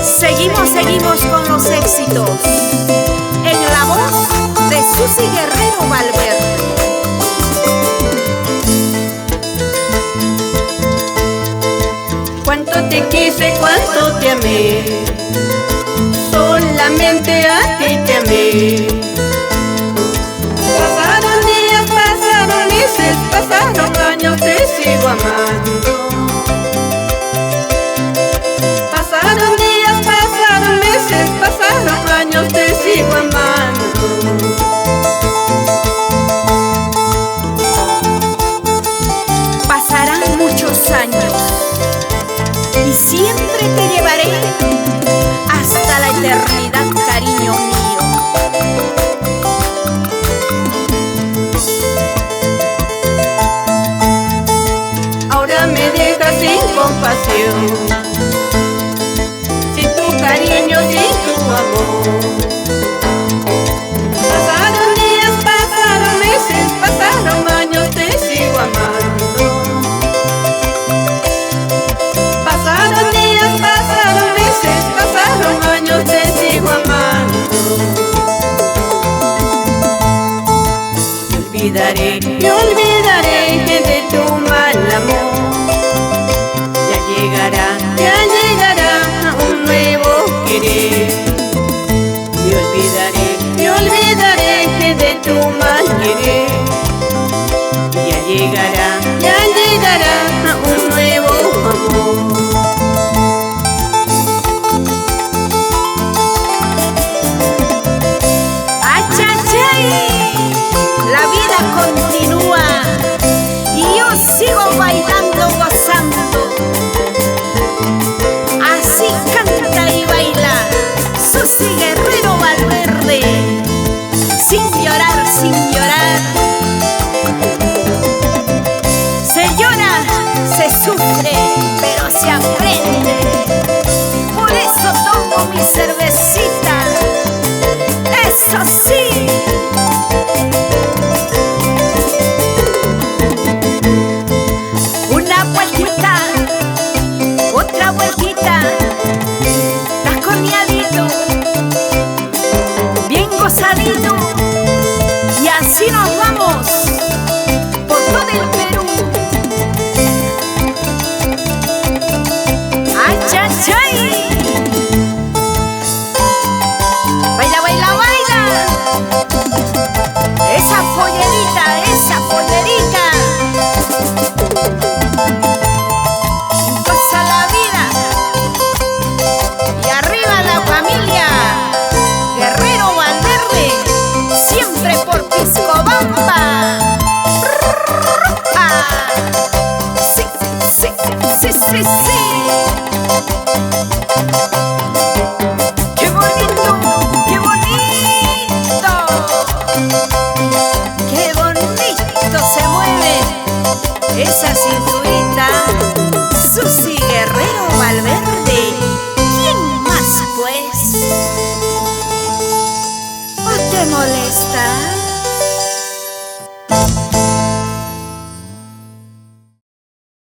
Seguimos con los éxitos. En la voz de Susy Guerrero Valverde. Cuánto te quise, cuánto te amé, solamente a ti te amé. Pasaron días, pasaron meses, pasaron años, te sigo amando. Pasaron días, pasaron meses, pasaron años, te sigo amando. Pasarán muchos años y siempre te llevaré hasta la eternidad, cariño mío. Ahora me dejas sin compasión, sin tu cariño, sin tu amor. Pasaron días, pasaron meses, pasaron años, te sigo amando. Pasaron días, pasaron meses, pasaron años, te sigo amando. Me olvidaré de tu mal amor. Ya llegará un nuevo querer. Me olvidaré de tu mal querer. Ya llegará un nuevo amor. La vida continúa y yo sigo bailando, gozando. Así canta y baila Susy Guerrero Valverde, sin llorar, sin llorar. Se llora, se sufre, pero se aprende. Por eso tomo mi cervecita, eso sí. Otra vueltita, das corneadito, bien gozadito, y así nos vamos por todo el Perú. ¡Ay, chay, chay! ¡Baila, baila, baila! Esa pollerita, esa pollerita. Guerrero Valverde, siempre por Pisco.